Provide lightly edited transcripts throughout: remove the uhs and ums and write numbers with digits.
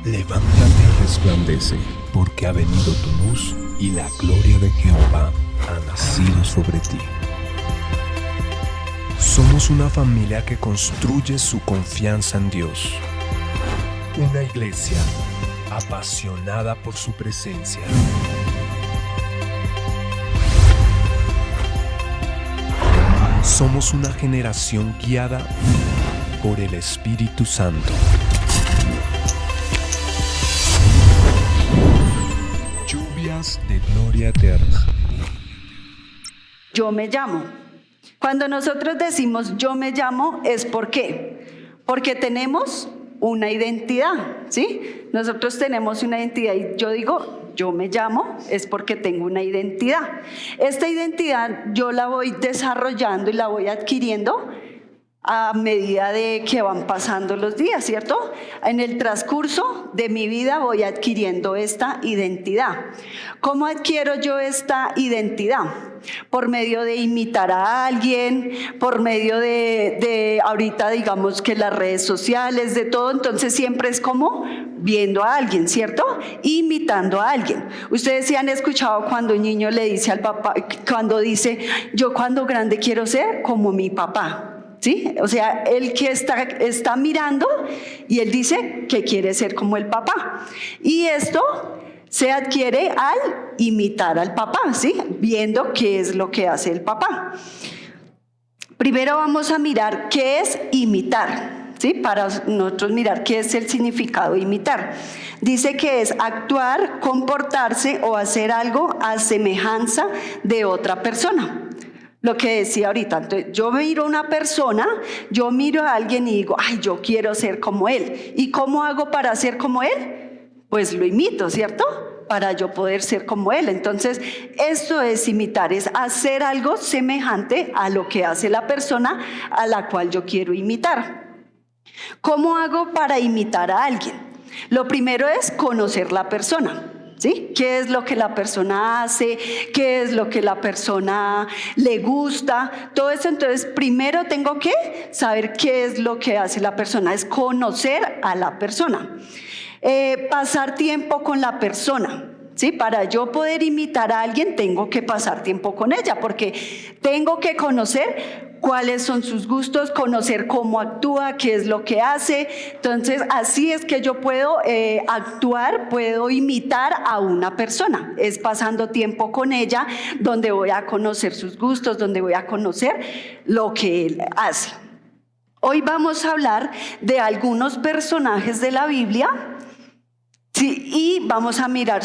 Levántate y resplandece, porque ha venido tu luz y la gloria de Jehová ha nacido sobre ti. Somos una familia que construye su confianza en Dios. Una iglesia apasionada por su presencia. Somos una generación guiada por el Espíritu Santo. Lluvias de gloria eterna. Yo me llamo. Cuando nosotros decimos yo me llamo, ¿es por qué? Porque tenemos una identidad, ¿sí? Nosotros tenemos una identidad y yo digo yo me llamo, es porque tengo una identidad. Esta identidad yo la voy desarrollando y la voy adquiriendo a medida de que van pasando los días, ¿cierto? En el transcurso de mi vida voy adquiriendo esta identidad. ¿Cómo adquiero yo esta identidad? Por medio de imitar a alguien, por medio de ahorita digamos que las redes sociales, de todo, entonces siempre es como viendo a alguien, ¿cierto? Imitando a alguien. Ustedes sí han escuchado cuando un niño le dice al papá, cuando dice, yo cuando grande quiero ser como mi papá. ¿Sí? O sea, él que está mirando y él dice que quiere ser como el papá. Y esto se adquiere al imitar al papá, ¿sí? Viendo qué es lo que hace el papá. Primero vamos a mirar qué es imitar, ¿sí? Para nosotros mirar qué es el significado de imitar. Dice que es actuar, comportarse o hacer algo a semejanza de otra persona. Lo que decía ahorita, entonces, yo miro a una persona, yo miro a alguien y digo, ay, yo quiero ser como él. ¿Y cómo hago para ser como él? Pues lo imito, ¿cierto? Para yo poder ser como él. Entonces, esto es imitar, es hacer algo semejante a lo que hace la persona a la cual yo quiero imitar. ¿Cómo hago para imitar a alguien? Lo primero es conocer la persona. ¿Sí? ¿Qué es lo que la persona hace? ¿Qué es lo que la persona le gusta? Todo eso, entonces primero tengo que saber qué es lo que hace la persona, es conocer a la persona. Pasar tiempo con la persona. ¿Sí? Para yo poder imitar a alguien tengo que pasar tiempo con ella, porque tengo que conocer cuáles son sus gustos, conocer cómo actúa, qué es lo que hace. Entonces, así es que yo puedo actuar, puedo imitar a una persona. Es pasando tiempo con ella, donde voy a conocer sus gustos, donde voy a conocer lo que él hace. Hoy vamos a hablar de algunos personajes de la Biblia. Sí, y vamos a mirar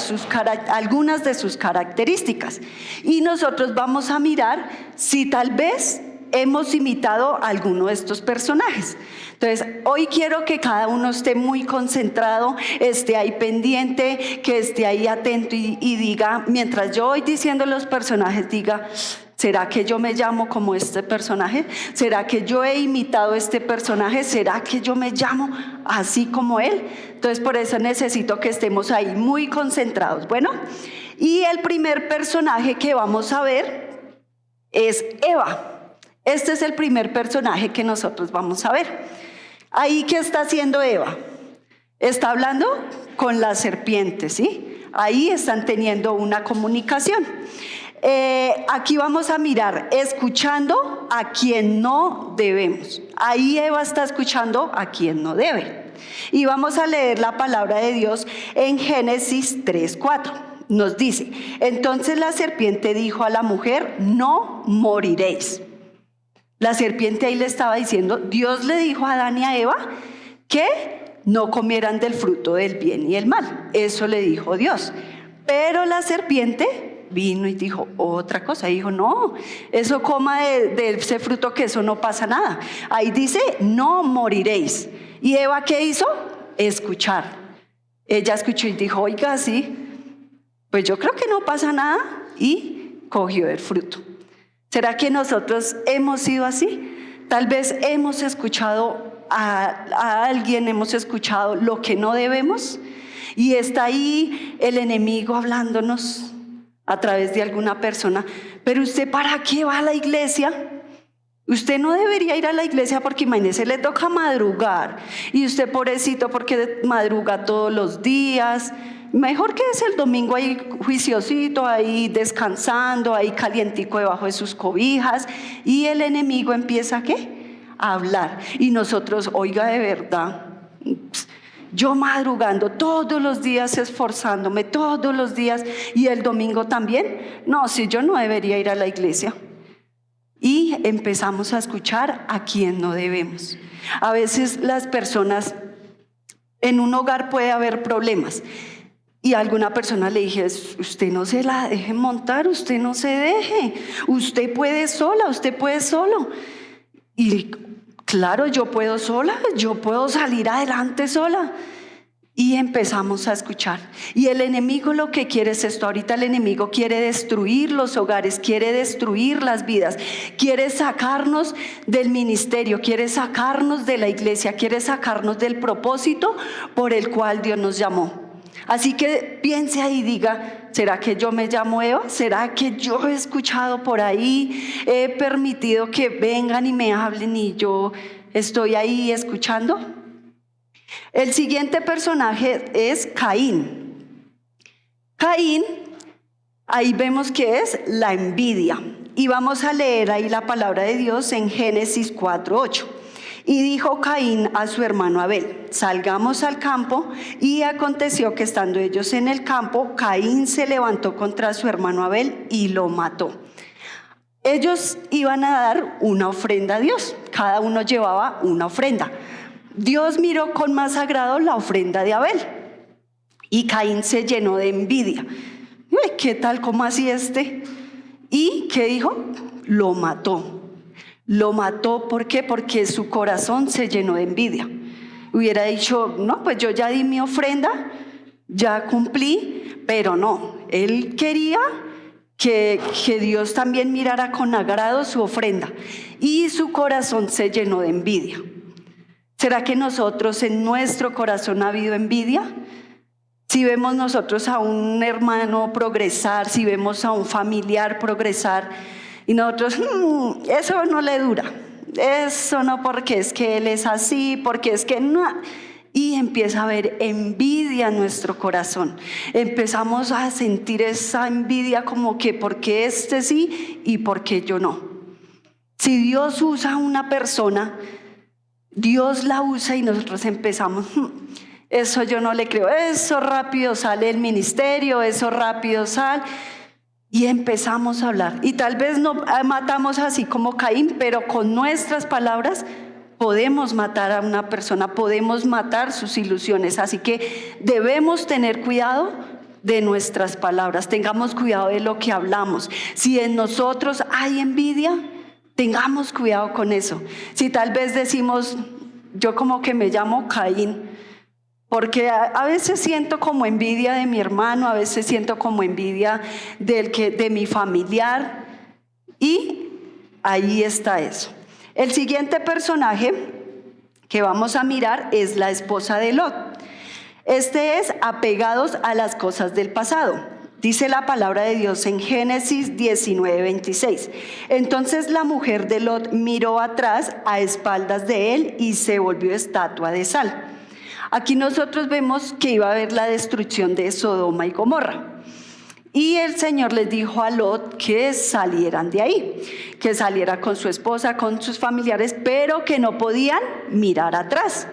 algunas de sus características. Y nosotros vamos a mirar si tal vez hemos imitado a alguno de estos personajes. Entonces, hoy quiero que cada uno esté muy concentrado, esté ahí pendiente, que esté ahí atento y diga, mientras yo voy diciendo los personajes, diga, ¿será que yo me llamo como este personaje? ¿Será que yo he imitado este personaje? ¿Será que yo me llamo así como él? Entonces, por eso necesito que estemos ahí muy concentrados. Bueno, y el primer personaje que vamos a ver es Eva. Este es el primer personaje que nosotros vamos a ver. Ahí, ¿qué está haciendo Eva? Está hablando con la serpiente, ¿sí? Ahí están teniendo una comunicación. Aquí vamos a mirar, escuchando a quien no debemos. Ahí Eva está escuchando a quien no debe. Y vamos a leer la palabra de Dios en Génesis 3:4. Nos dice, entonces la serpiente dijo a la mujer, no moriréis. La serpiente ahí le estaba diciendo, Dios le dijo a Adán y a Eva que no comieran del fruto del bien y el mal. Eso le dijo Dios. Pero la serpiente vino y dijo otra cosa. Dijo, no, eso coma de ese fruto, que eso no pasa nada. Ahí dice, no moriréis. ¿Y Eva qué hizo? Escuchar. Ella escuchó y dijo, oiga, sí, pues yo creo que no pasa nada. Y cogió el fruto. ¿Será que nosotros hemos sido así? Tal vez hemos escuchado a alguien, hemos escuchado lo que no debemos. Y está ahí el enemigo hablándonos a través de alguna persona. Pero usted, ¿para qué va a la iglesia? Usted no debería ir a la iglesia porque imagínese, le toca madrugar. Y usted pobrecito porque madruga todos los días. Mejor que es el domingo ahí juiciosito, ahí descansando, ahí calientico debajo de sus cobijas. Y el enemigo empieza ¿qué? A hablar. Y nosotros, oiga, de verdad, yo madrugando todos los días, esforzándome todos los días, y el domingo también. No, si yo no debería ir a la iglesia. Y empezamos a escuchar a quien no debemos. A veces las personas, en un hogar puede haber problemas. Y a alguna persona le dije, usted no se la deje montar, usted no se deje. Usted puede sola, usted puede solo. Y claro, yo puedo sola, yo puedo salir adelante sola. Y empezamos a escuchar. Y el enemigo lo que quiere es esto. Ahorita el enemigo quiere destruir los hogares, quiere destruir las vidas, quiere sacarnos del ministerio, quiere sacarnos de la iglesia, quiere sacarnos del propósito por el cual Dios nos llamó. Así que piense ahí y diga, ¿será que yo me llamo Eva? ¿Será que yo he escuchado por ahí, he permitido que vengan y me hablen y yo estoy ahí escuchando? El siguiente personaje es Caín. Caín, ahí vemos que es la envidia. Y vamos a leer ahí la palabra de Dios en Génesis 4:8. Y dijo Caín a su hermano Abel, salgamos al campo. Y aconteció que estando ellos en el campo, Caín se levantó contra su hermano Abel y lo mató. Ellos iban a dar una ofrenda a Dios, cada uno llevaba una ofrenda. Dios miró con más agrado la ofrenda de Abel y Caín se llenó de envidia. ¿Qué tal? ¿Cómo así este? ¿Y qué dijo? Lo mató. Lo mató, ¿por qué? Porque su corazón se llenó de envidia. Hubiera dicho, no, pues yo ya di mi ofrenda, ya cumplí, pero no. Él quería que Dios también mirara con agrado su ofrenda y su corazón se llenó de envidia. ¿Será que nosotros en nuestro corazón ha habido envidia? Si vemos nosotros a un hermano progresar, si vemos a un familiar progresar y nosotros, eso no le dura, eso no, porque es que él es así, porque es que no. Y empieza a haber envidia en nuestro corazón. Empezamos a sentir esa envidia como que porque este sí y porque yo no. Si Dios usa a una persona, Dios la usa y nosotros empezamos, eso yo no le creo, eso rápido sale del ministerio, eso rápido sale, y empezamos a hablar. Y tal vez no matamos así como Caín, pero con nuestras palabras podemos matar a una persona, podemos matar sus ilusiones. Así que debemos tener cuidado de nuestras palabras, tengamos cuidado de lo que hablamos. Si en nosotros hay envidia, tengamos cuidado con eso. Si tal vez decimos, yo como que me llamo Caín, porque a veces siento como envidia de mi hermano, a veces siento como envidia de mi familiar, y ahí está eso. El siguiente personaje que vamos a mirar es la esposa de Lot. Este es apegados a las cosas del pasado. Dice la palabra de Dios en Génesis 19:26. Entonces la mujer de Lot miró atrás a espaldas de él y se volvió estatua de sal. Aquí nosotros vemos que iba a haber la destrucción de Sodoma y Gomorra. Y el Señor les dijo a Lot que salieran de ahí, que saliera con su esposa, con sus familiares, pero que no podían mirar atrás.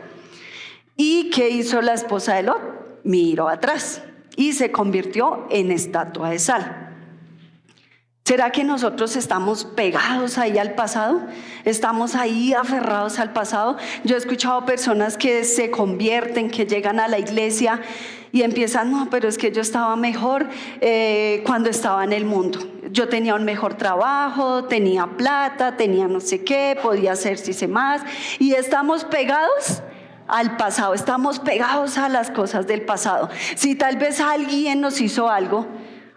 ¿Y qué hizo la esposa de Lot? Miró atrás y se convirtió en estatua de sal. ¿Será que nosotros estamos pegados ahí al pasado? ¿Estamos ahí aferrados al pasado? Yo he escuchado personas que se convierten, que llegan a la iglesia y empiezan, no, pero es que yo estaba mejor cuando estaba en el mundo. Yo tenía un mejor trabajo, tenía plata, tenía no sé qué, podía hacerse más. Y estamos pegados al pasado, estamos pegados a las cosas del pasado. Si tal vez alguien nos hizo algo,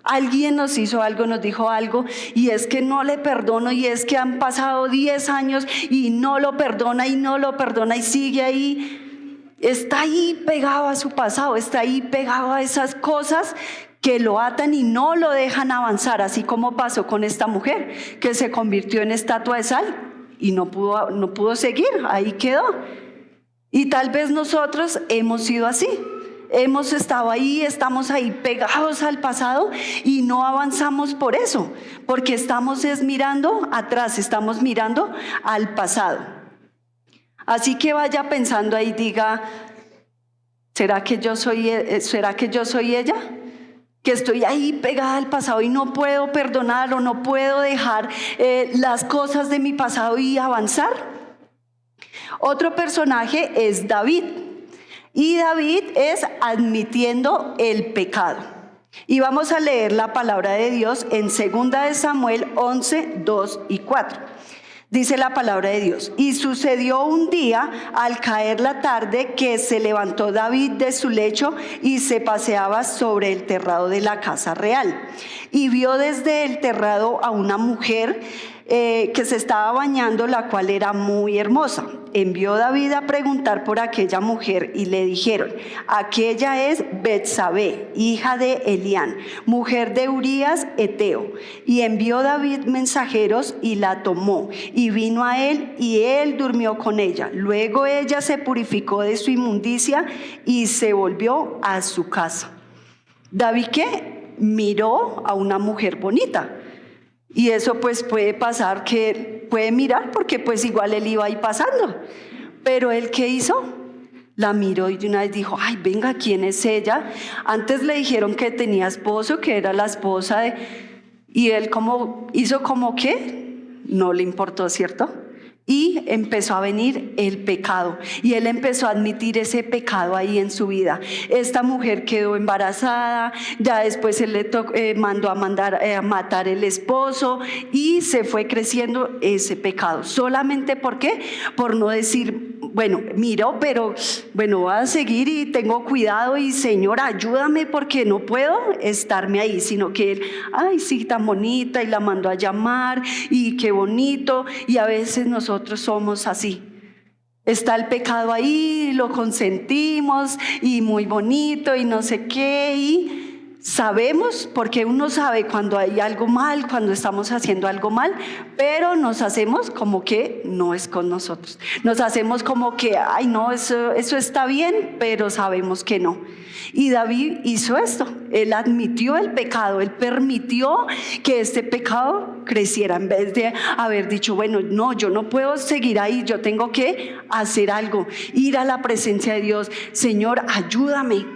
nos dijo algo, y es que no le perdono, y es que han pasado 10 años y no lo perdona y sigue ahí, está ahí pegado a su pasado, está ahí pegado a esas cosas que lo atan y no lo dejan avanzar, así como pasó con esta mujer que se convirtió en estatua de sal y no pudo seguir, ahí quedó. Y tal vez nosotros hemos sido así. Hemos estado ahí, estamos ahí pegados al pasado y no avanzamos por eso, porque estamos mirando atrás, estamos mirando al pasado. Así que vaya pensando ahí, diga, ¿será que yo soy ella? Que estoy ahí pegada al pasado y no puedo perdonar o no puedo dejar las cosas de mi pasado y avanzar. Otro personaje es David. Y David es admitiendo el pecado. Y vamos a leer la palabra de Dios en 2 de Samuel 11, 2 y 4. Dice la palabra de Dios: y sucedió un día al caer la tarde que se levantó David de su lecho y se paseaba sobre el terrado de la casa real. Y vio desde el terrado a una mujer que se estaba bañando, la cual era muy hermosa. Envió David a preguntar por aquella mujer y le dijeron: aquella es Betsabé, hija de Elián, mujer de Urías Eteo. Y envió David mensajeros y la tomó y vino a él y él durmió con ella. Luego ella se purificó de su inmundicia y se volvió a su casa. David, ¿qué? Miró a una mujer bonita. Y eso pues puede pasar, que puede mirar porque pues igual él iba ahí pasando. Pero él, ¿qué hizo? La miró y de una vez dijo: ay, venga, ¿quién es ella? Antes le dijeron que tenía esposo, que era la esposa de... Y él hizo como que no le importó, ¿cierto? Y empezó a venir el pecado y él empezó a admitir ese pecado ahí en su vida. Esta mujer quedó embarazada, ya después él le mandó a matar el esposo y se fue creciendo ese pecado. ¿Solamente por qué? Por no decir, bueno, miro, pero bueno, voy a seguir y tengo cuidado y Señor, ayúdame porque no puedo estarme ahí, sino que él, ay, sí, tan bonita, y la mandó a llamar y qué bonito. Y a veces nosotros somos así. Está el pecado ahí, lo consentimos y muy bonito y no sé qué, y sabemos, porque uno sabe cuando hay algo mal, cuando estamos haciendo algo mal, pero nos hacemos como que no es con nosotros. Nos hacemos como que, ay no, eso está bien, pero sabemos que no. Y David hizo esto, él admitió el pecado, él permitió que este pecado creciera, en vez de haber dicho, bueno, no, yo no puedo seguir ahí, yo tengo que hacer algo, ir a la presencia de Dios. Señor, ayúdame.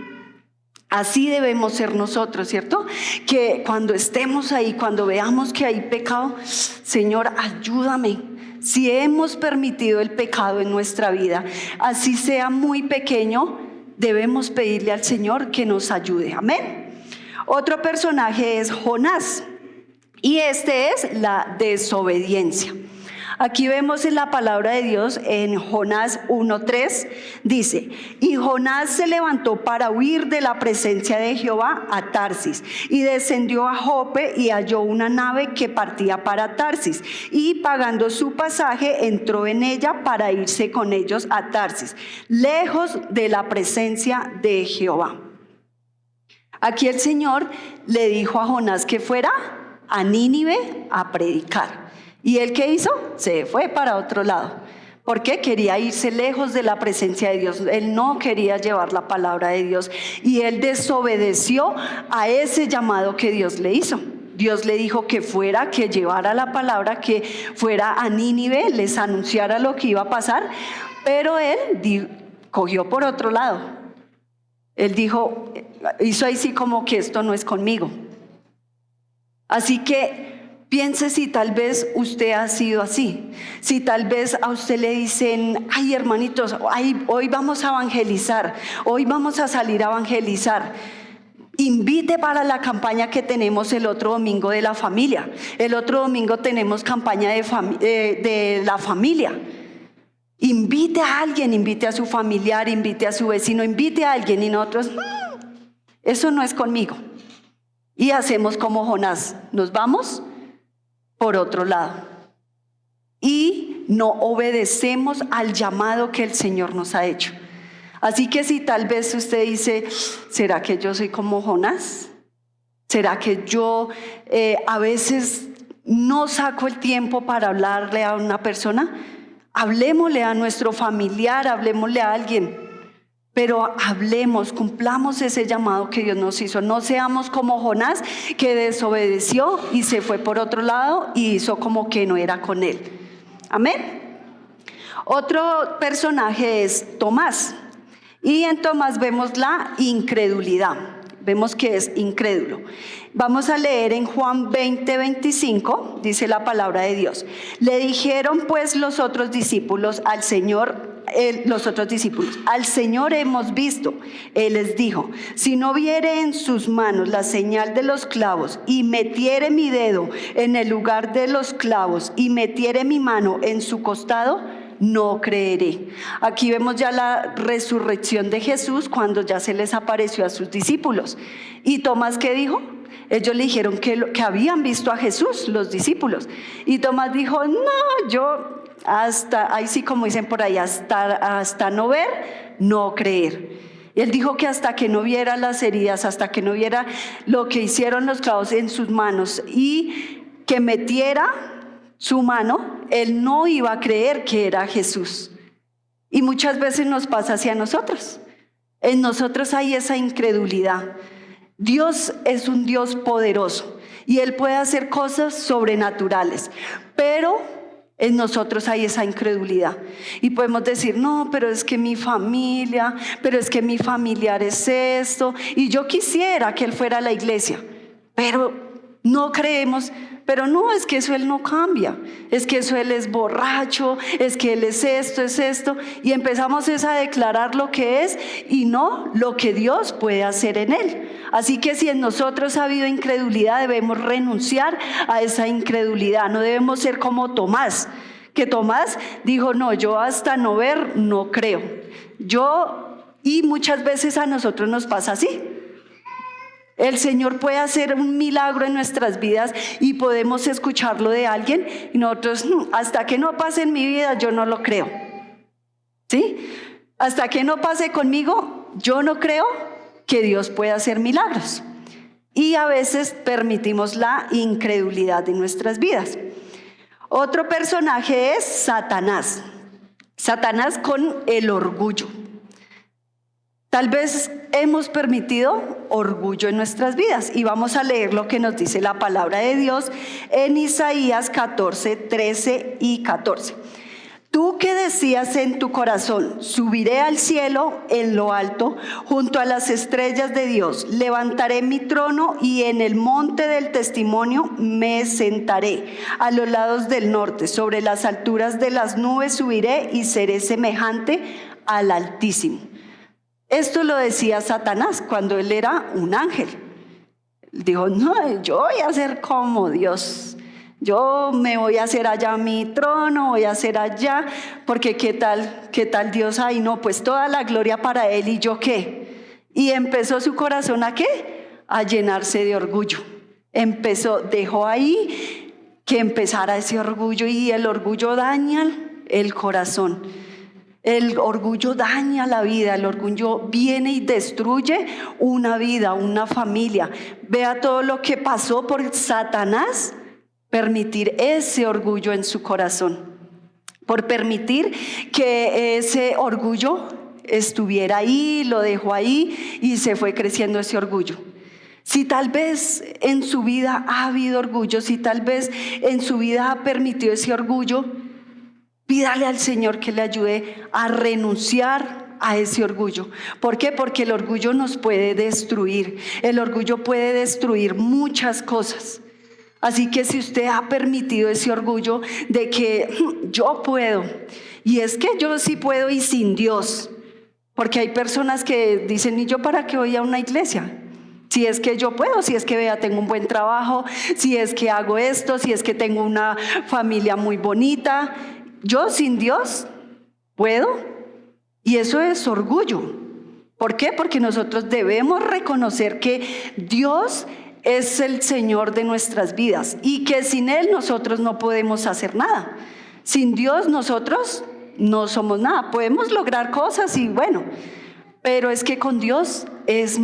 Así debemos ser nosotros, ¿cierto? Que cuando estemos ahí, cuando veamos que hay pecado, Señor, ayúdame. Si hemos permitido el pecado en nuestra vida, así sea muy pequeño, debemos pedirle al Señor que nos ayude. Amén. Otro personaje es Jonás, y este es la desobediencia. Aquí vemos en la palabra de Dios, en Jonás 1:3, dice: y Jonás se levantó para huir de la presencia de Jehová a Tarsis, y descendió a Jope y halló una nave que partía para Tarsis, y pagando su pasaje entró en ella para irse con ellos a Tarsis, lejos de la presencia de Jehová. Aquí el Señor le dijo a Jonás que fuera a Nínive a predicar. ¿Y él qué hizo? Se fue para otro lado. ¿Por qué? Quería irse lejos de la presencia de Dios. Él no quería llevar la palabra de Dios. Y él desobedeció a ese llamado que Dios le hizo. Dios le dijo que fuera, que llevara la palabra, que fuera a Nínive, les anunciara lo que iba a pasar. Pero él cogió por otro lado. Él dijo, hizo ahí sí como que esto no es conmigo. Así que piense si tal vez usted ha sido así, si tal vez a usted le dicen, ay hermanitos, hoy vamos a evangelizar, hoy vamos a salir a evangelizar. Invite para la campaña que tenemos el otro domingo de la familia. El otro domingo tenemos campaña de la familia. Invite a alguien, invite a su familiar, invite a su vecino, invite a alguien, y nosotros, eso no es conmigo. Y hacemos como Jonás, nos vamos por otro lado y no obedecemos al llamado que el Señor nos ha hecho. Así que si tal vez usted dice, ¿será que yo soy como Jonás? ¿Será que yo a veces no saco el tiempo para hablarle a una persona, hablémosle a nuestro familiar, hablémosle a alguien, pero hablemos, cumplamos ese llamado que Dios nos hizo. No seamos como Jonás, que desobedeció y se fue por otro lado y hizo como que no era con él. Amén. Otro personaje es Tomás, y en Tomás vemos la incredulidad. Vemos que es incrédulo. Vamos a leer en Juan 20:25, dice la palabra de Dios. Le dijeron pues los otros discípulos al Señor, al Señor hemos visto. Él les dijo, si no viere en sus manos la señal de los clavos y metiere mi dedo en el lugar de los clavos y metiere mi mano en su costado, no creeré. Aquí vemos ya la resurrección de Jesús cuando ya se les apareció a sus discípulos. ¿Y Tomás qué dijo? Ellos le dijeron que habían visto a Jesús, los discípulos. Y Tomás dijo, no, yo hasta, ahí sí como dicen por ahí, hasta no ver, no creer. Y él dijo que hasta que no viera las heridas, hasta que no viera lo que hicieron los clavos en sus manos y que metiera su mano, él no iba a creer que era Jesús. Y muchas veces nos pasa hacia nosotros. En nosotros hay esa incredulidad. Dios es un Dios poderoso y Él puede hacer cosas sobrenaturales, pero en nosotros hay esa incredulidad. Y podemos decir, no, pero es que mi familia, pero es que mi familiar es esto, y yo quisiera que Él fuera a la iglesia, pero no creemos. Pero no, es que eso Él no cambia, es que eso Él es borracho, es que Él es esto, y empezamos a declarar lo que es y no lo que Dios puede hacer en Él. Así que si en nosotros ha habido incredulidad, debemos renunciar a esa incredulidad, no debemos ser como Tomás, que Tomás dijo, no, yo hasta no ver, no creo. Y muchas veces a nosotros nos pasa así. El Señor puede hacer un milagro en nuestras vidas y podemos escucharlo de alguien y nosotros, hasta que no pase en mi vida, yo no lo creo. ¿Sí? Hasta que no pase conmigo, yo no creo que Dios pueda hacer milagros. Y a veces permitimos la incredulidad en nuestras vidas. Otro personaje es Satanás. Satanás con el orgullo. Tal vez hemos permitido orgullo en nuestras vidas y vamos a leer lo que nos dice la palabra de Dios en Isaías 14, 13 y 14. Tú que decías en tu corazón, subiré al cielo en lo alto, junto a las estrellas de Dios, levantaré mi trono y en el monte del testimonio me sentaré, a los lados del norte, sobre las alturas de las nubes subiré y seré semejante al Altísimo. Esto lo decía Satanás cuando él era un ángel. Dijo, no, yo voy a ser como Dios. Yo me voy a hacer allá mi trono, voy a hacer allá, porque ¿qué tal Dios ahí? No, pues toda la gloria para Él, ¿y yo qué? Y empezó su corazón ¿a qué? A llenarse de orgullo. Dejó ahí que empezara ese orgullo, y el orgullo daña el corazón. El orgullo daña la vida, el orgullo viene y destruye una vida, una familia. Vea todo lo que pasó por Satanás, permitir ese orgullo en su corazón, por permitir que ese orgullo estuviera ahí, lo dejó ahí y se fue creciendo ese orgullo. Si tal vez en su vida ha habido orgullo, si tal vez en su vida ha permitido ese orgullo, pídale al Señor que le ayude a renunciar a ese orgullo. ¿Por qué? Porque el orgullo nos puede destruir. El orgullo puede destruir muchas cosas. Así que si usted ha permitido ese orgullo de que yo puedo, y es que yo sí puedo y sin Dios, porque hay personas que dicen, ¿y yo para qué voy a una iglesia? Si es que yo puedo, si es que vea, tengo un buen trabajo, si es que hago esto, si es que tengo una familia muy bonita, yo sin Dios puedo. Y eso es orgullo. ¿Por qué? Porque nosotros debemos reconocer que Dios es el Señor de nuestras vidas y que sin Él nosotros no podemos hacer nada. Sin Dios nosotros no somos nada. Podemos lograr cosas y bueno, pero es que con Dios es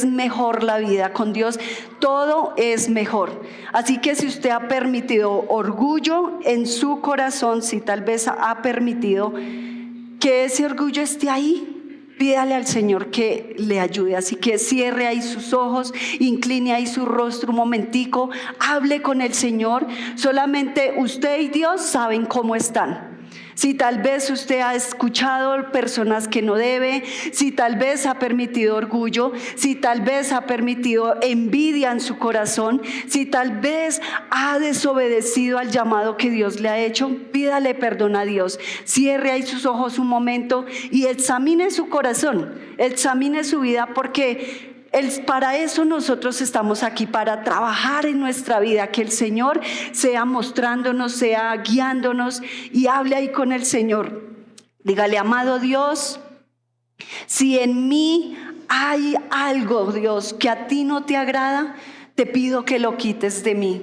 mejor la vida, con Dios todo es mejor. Así que si usted ha permitido orgullo en su corazón, si tal vez ha permitido que ese orgullo esté ahí, pídale al Señor que le ayude. Así que cierre ahí sus ojos, incline ahí su rostro un momentico, hable con el Señor. Solamente usted y Dios saben cómo están. Si tal vez usted ha escuchado personas que no debe, si tal vez ha permitido orgullo, si tal vez ha permitido envidia en su corazón, si tal vez ha desobedecido al llamado que Dios le ha hecho, pídale perdón a Dios. Cierre ahí sus ojos un momento y examine su corazón, examine su vida, porque para eso nosotros estamos aquí, para trabajar en nuestra vida, que el Señor sea mostrándonos, sea guiándonos, y hable ahí con el Señor. Dígale: amado Dios, si en mí hay algo, Dios, que a ti no te agrada, te pido que lo quites de mí.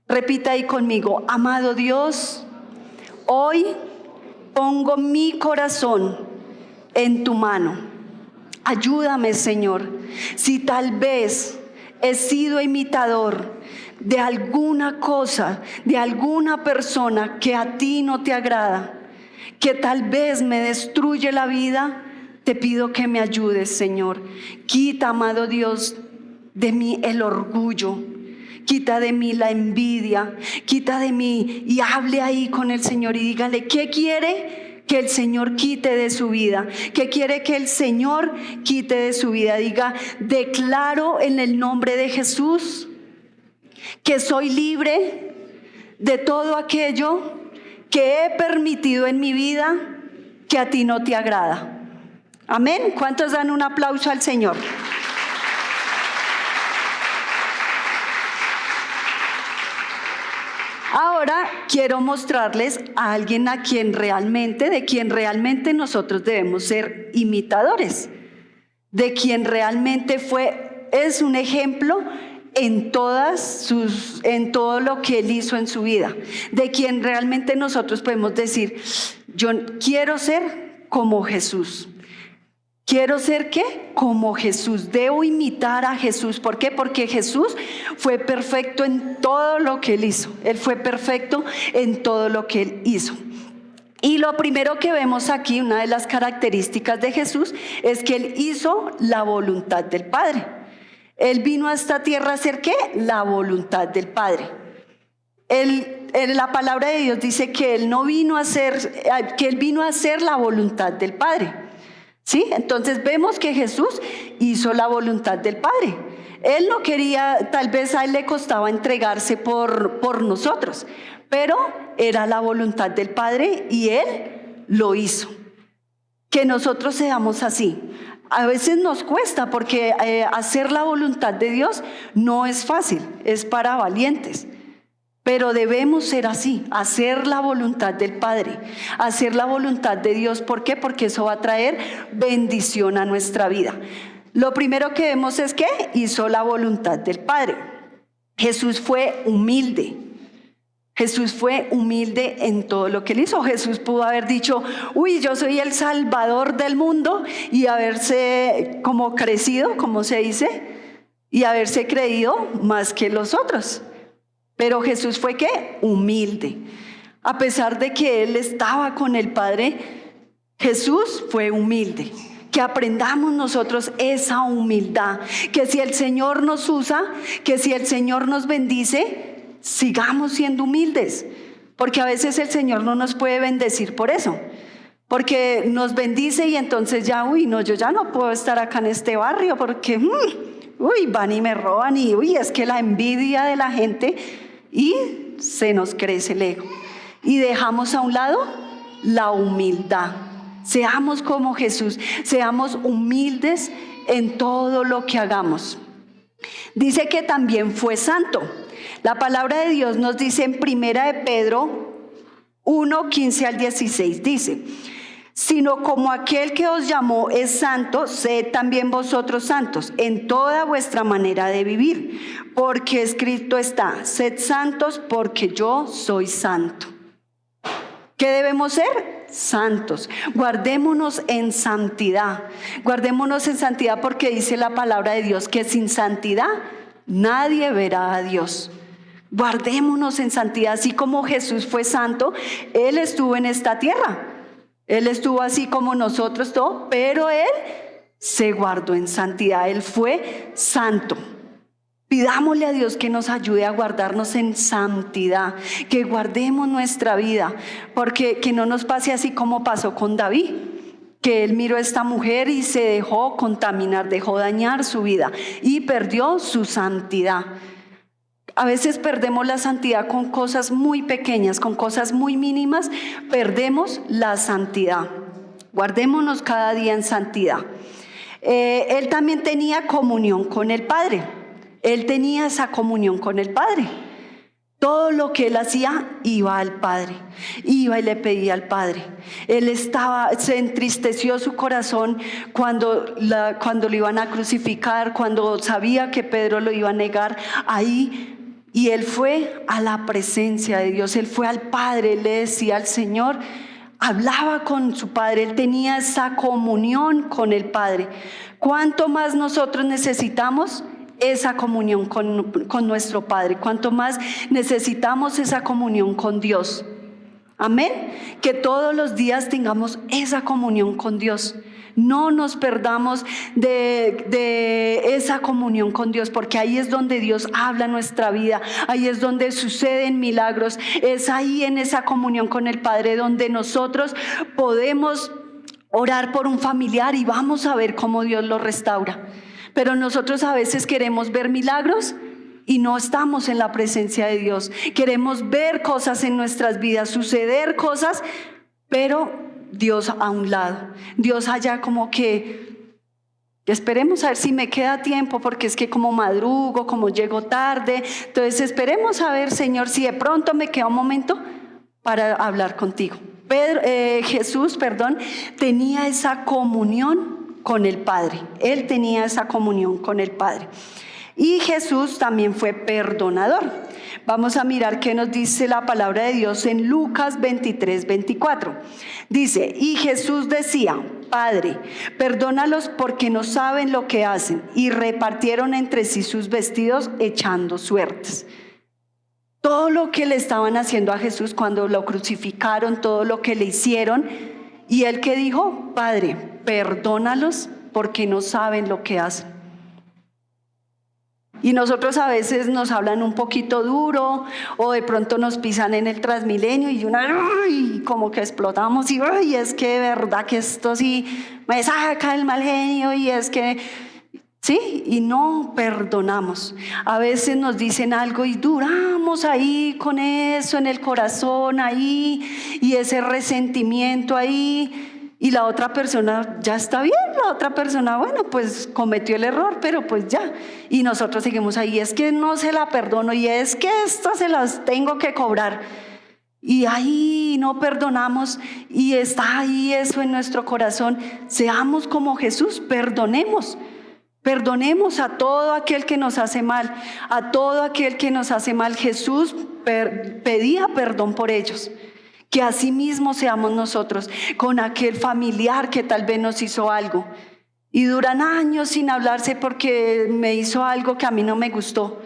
Repita ahí conmigo: amado Dios, hoy pongo mi corazón en tu mano. Ayúdame, Señor, si tal vez he sido imitador de alguna cosa, de alguna persona que a ti no te agrada, que tal vez me destruye la vida, te pido que me ayudes, Señor. Quita, amado Dios, de mí el orgullo, quita de mí la envidia, quita de mí, y hable ahí con el Señor y dígale qué quiere que el Señor quite de su vida, que quiere que el Señor quite de su vida. Diga: declaro en el nombre de Jesús que soy libre de todo aquello que he permitido en mi vida que a ti no te agrada. Amén. ¿Cuántos dan un aplauso al Señor? Ahora quiero mostrarles a alguien de quien realmente nosotros debemos ser imitadores, de quien realmente es un ejemplo en todo lo que él hizo en su vida, de quien realmente nosotros podemos decir: yo quiero ser como Jesús. Quiero ser ¿qué? Como Jesús. Debo imitar a Jesús. ¿Por qué? Porque Jesús fue perfecto en todo lo que él hizo. Él fue perfecto en todo lo que él hizo. Y lo primero que vemos aquí, una de las características de Jesús, es que él hizo la voluntad del Padre. Él vino a esta tierra a hacer ¿qué? La voluntad del Padre. La palabra de Dios dice que él vino a hacer la voluntad del Padre. ¿Sí? Entonces vemos que Jesús hizo la voluntad del Padre. Él no quería, tal vez a él le costaba entregarse por nosotros, pero era la voluntad del Padre y él lo hizo. Que nosotros seamos así. A veces nos cuesta, porque hacer la voluntad de Dios no es fácil, es para valientes. Pero debemos ser así, hacer la voluntad del Padre, hacer la voluntad de Dios. ¿Por qué? Porque eso va a traer bendición a nuestra vida. Lo primero que vemos es que hizo la voluntad del Padre. Jesús fue humilde. Jesús fue humilde en todo lo que él hizo. Jesús pudo haber dicho: uy, yo soy el Salvador del mundo, y haberse como crecido, como se dice, y haberse creído más que los otros. Pero Jesús fue ¿qué? Humilde. A pesar de que él estaba con el Padre, Jesús fue humilde. Que aprendamos nosotros esa humildad. Que si el Señor nos usa, que si el Señor nos bendice, sigamos siendo humildes. Porque a veces el Señor no nos puede bendecir por eso. Porque nos bendice y entonces ya, yo ya no puedo estar acá en este barrio porque, van y me roban y, es que la envidia de la gente, y se nos crece el ego. Y dejamos a un lado la humildad. Seamos como Jesús, seamos humildes en todo lo que hagamos. Dice que también fue santo. La palabra de Dios nos dice en 1 de Pedro 1, 15 al 16, dice: sino como aquel que os llamó es santo, sed también vosotros santos en toda vuestra manera de vivir, porque escrito está: sed santos porque yo soy santo. ¿Qué debemos ser? santos. Guardémonos en santidad. Guardémonos en santidad porque dice la palabra de Dios que sin santidad nadie verá a Dios. Guardémonos en santidad, así como Jesús fue santo, Él estuvo en esta tierra. Él estuvo así como nosotros todos, pero Él se guardó en santidad. Él fue santo. Pidámosle a Dios que nos ayude a guardarnos en santidad, que guardemos nuestra vida, porque que no nos pase así como pasó con David, que él miró a esta mujer y se dejó contaminar, dejó dañar su vida y perdió su santidad. A veces perdemos la santidad con cosas muy pequeñas, con cosas muy mínimas, perdemos la santidad. Guardémonos cada día en santidad. Él también tenía comunión con el Padre. Él tenía esa comunión con el Padre. Todo lo que él hacía iba al Padre, iba y le pedía al Padre. Se entristeció su corazón cuando lo iban a crucificar, cuando sabía que Pedro lo iba a negar ahí. Y él fue a la presencia de Dios, él fue al Padre, él le decía al Señor, hablaba con su Padre, él tenía esa comunión con el Padre. ¿Cuánto más nosotros necesitamos esa comunión con nuestro Padre? ¿Cuánto más necesitamos esa comunión con Dios? Amén. Que todos los días tengamos esa comunión con Dios. No nos perdamos de esa comunión con Dios, porque ahí es donde Dios habla nuestra vida, ahí es donde suceden milagros, es ahí en esa comunión con el Padre donde nosotros podemos orar por un familiar y vamos a ver cómo Dios lo restaura. Pero nosotros a veces queremos ver milagros y no estamos en la presencia de Dios. Queremos ver cosas en nuestras vidas, suceder cosas, pero Dios a un lado. Dios allá como que esperemos a ver si me queda tiempo, porque es que como madrugo, como llego tarde. Entonces esperemos a ver, Señor, si de pronto me queda un momento para hablar contigo. Jesús tenía esa comunión con el Padre. Él tenía esa comunión con el Padre. Y Jesús también fue perdonador. Vamos a mirar qué nos dice la palabra de Dios en Lucas 23:24. Dice, y Jesús decía, Padre, perdónalos porque no saben lo que hacen. Y repartieron entre sí sus vestidos echando suertes. Todo lo que le estaban haciendo a Jesús cuando lo crucificaron, todo lo que le hicieron. Y él que dijo, Padre, perdónalos porque no saben lo que hacen. Y nosotros a veces nos hablan un poquito duro o de pronto nos pisan en el Transmilenio y como que explotamos y es que de verdad que esto sí me saca el mal genio y es que sí, y no perdonamos. A veces nos dicen algo y duramos ahí con eso en el corazón ahí y ese resentimiento ahí. Y la otra persona ya está bien, la otra persona, bueno, pues cometió el error, pero pues ya. Y nosotros seguimos ahí, es que no se la perdono y es que esto se las tengo que cobrar. Y ahí no perdonamos y está ahí eso en nuestro corazón. Seamos como Jesús, perdonemos. Perdonemos a todo aquel que nos hace mal, a todo aquel que nos hace mal. Jesús pedía perdón por ellos. Que así mismo seamos nosotros con aquel familiar que tal vez nos hizo algo y duran años sin hablarse porque me hizo algo que a mí no me gustó.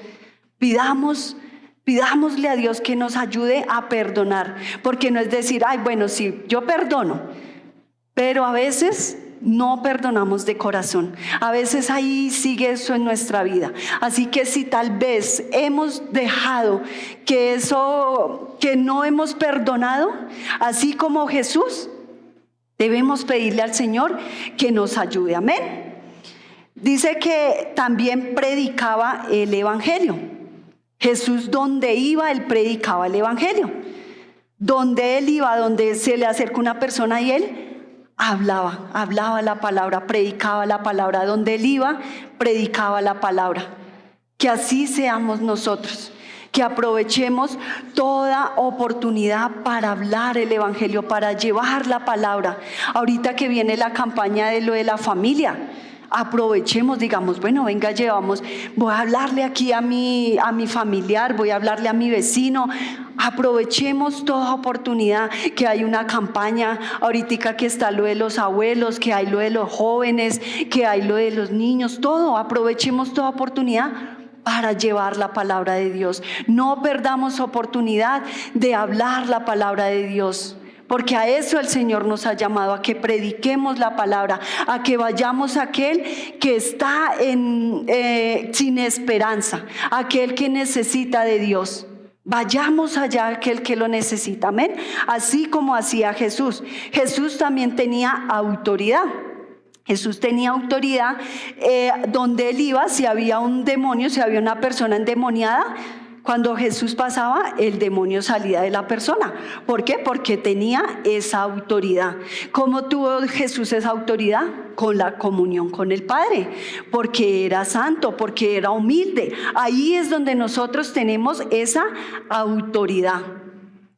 Pidámosle a Dios que nos ayude a perdonar, porque no es decir, ay, bueno, sí, yo perdono, pero a veces no perdonamos de corazón. A veces ahí sigue eso en nuestra vida. Así que si tal vez hemos dejado que eso que no hemos perdonado, así como Jesús, debemos pedirle al Señor que nos ayude. Amén. Dice que también predicaba el Evangelio. Jesús donde iba, él predicaba el Evangelio. Donde él iba, donde se le acerca una persona y él hablaba la palabra, predicaba la palabra. Donde él iba, predicaba la palabra. Que así seamos nosotros, que aprovechemos toda oportunidad para hablar el Evangelio, para llevar la palabra. Ahorita que viene la campaña de lo de la familia, aprovechemos, digamos, bueno, venga, voy a hablarle aquí a mi familiar, voy a hablarle a mi vecino. Aprovechemos toda oportunidad, que hay una campaña ahorita, que está lo de los abuelos, que hay lo de los jóvenes, que hay lo de los niños, todo. Aprovechemos toda oportunidad para llevar la palabra de Dios. No perdamos oportunidad de hablar la palabra de Dios, porque a eso el Señor nos ha llamado, a que prediquemos la palabra, a que vayamos a aquel que está sin esperanza, aquel que necesita de Dios. Vayamos allá a aquel que lo necesita, amén. Así como hacía Jesús. Jesús también tenía autoridad. Jesús tenía autoridad donde él iba. Si había un demonio, si había una persona endemoniada, cuando Jesús pasaba, el demonio salía de la persona. ¿Por qué? Porque tenía esa autoridad. ¿Cómo tuvo Jesús esa autoridad? Con la comunión con el Padre, porque era santo, porque era humilde. Ahí es donde nosotros tenemos esa autoridad.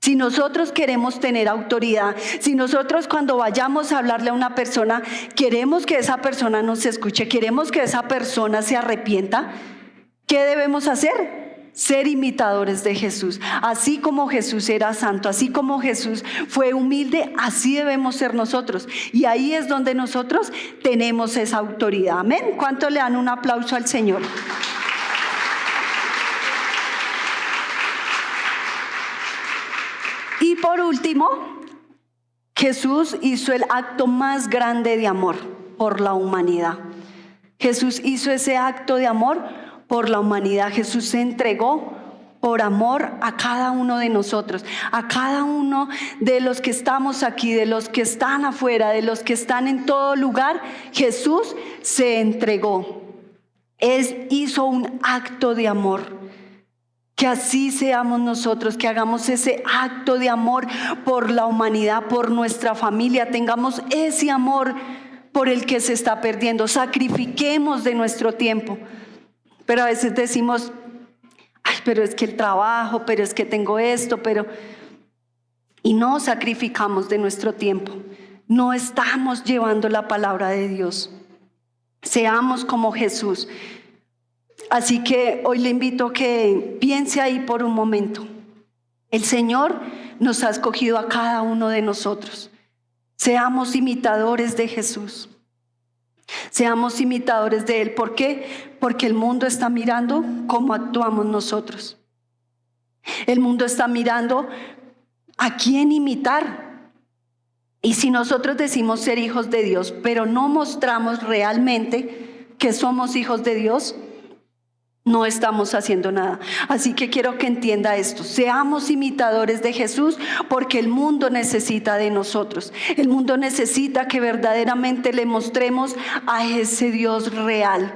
Si nosotros queremos tener autoridad, si nosotros cuando vayamos a hablarle a una persona, queremos que esa persona nos escuche, queremos que esa persona se arrepienta, ¿qué debemos hacer? Ser imitadores de Jesús. Así como Jesús era santo, así como Jesús fue humilde, así debemos ser nosotros. Y ahí es donde nosotros tenemos esa autoridad. Amén. ¿Cuánto le dan un aplauso al Señor? Y por último, Jesús hizo el acto más grande de amor por la humanidad. Jesús hizo ese acto de amor por la humanidad. Jesús se entregó por amor a cada uno de nosotros, a cada uno de los que estamos aquí, de los que están afuera, de los que están en todo lugar. Jesús se entregó. Él hizo un acto de amor. Que así seamos nosotros, que hagamos ese acto de amor por la humanidad, por nuestra familia. Tengamos ese amor por el que se está perdiendo. Sacrifiquemos de nuestro tiempo. Pero a veces decimos, ay, pero es que el trabajo, pero es que tengo esto, y no sacrificamos de nuestro tiempo. No estamos llevando la palabra de Dios. Seamos como Jesús. Así que hoy le invito a que piense ahí por un momento. El Señor nos ha escogido a cada uno de nosotros. Seamos imitadores de Jesús. Seamos imitadores de Él. ¿Por qué? Porque el mundo está mirando cómo actuamos nosotros. El mundo está mirando a quién imitar. Y si nosotros decimos ser hijos de Dios, pero no mostramos realmente que somos hijos de Dios, no estamos haciendo nada. Así que quiero que entienda esto. Seamos imitadores de Jesús, porque el mundo necesita de nosotros. El mundo necesita que verdaderamente le mostremos a ese Dios real.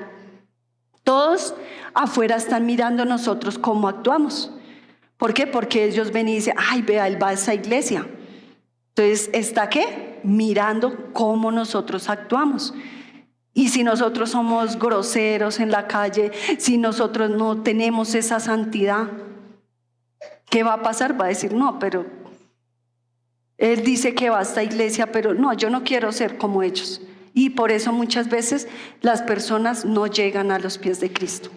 Todos afuera están mirando a nosotros cómo actuamos. ¿Por qué? Porque ellos ven y dicen, ay, vea, él va a esa iglesia. Entonces, ¿está qué? Mirando cómo nosotros actuamos. Y si nosotros somos groseros en la calle, si nosotros no tenemos esa santidad, ¿qué va a pasar? Va a decir, no, pero él dice que va a esta iglesia, pero no, yo no quiero ser como ellos. Y por eso muchas veces las personas no llegan a los pies de Cristo.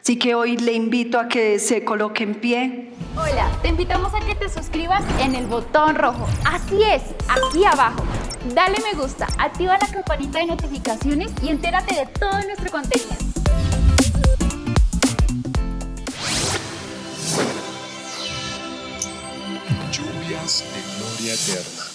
Así que hoy le invito a que se coloque en pie. Hola, te invitamos a que te suscribas en el botón rojo. Así es, aquí abajo. Dale me gusta, activa la campanita de notificaciones y entérate de todo nuestro contenido. Lluvias de gloria eterna.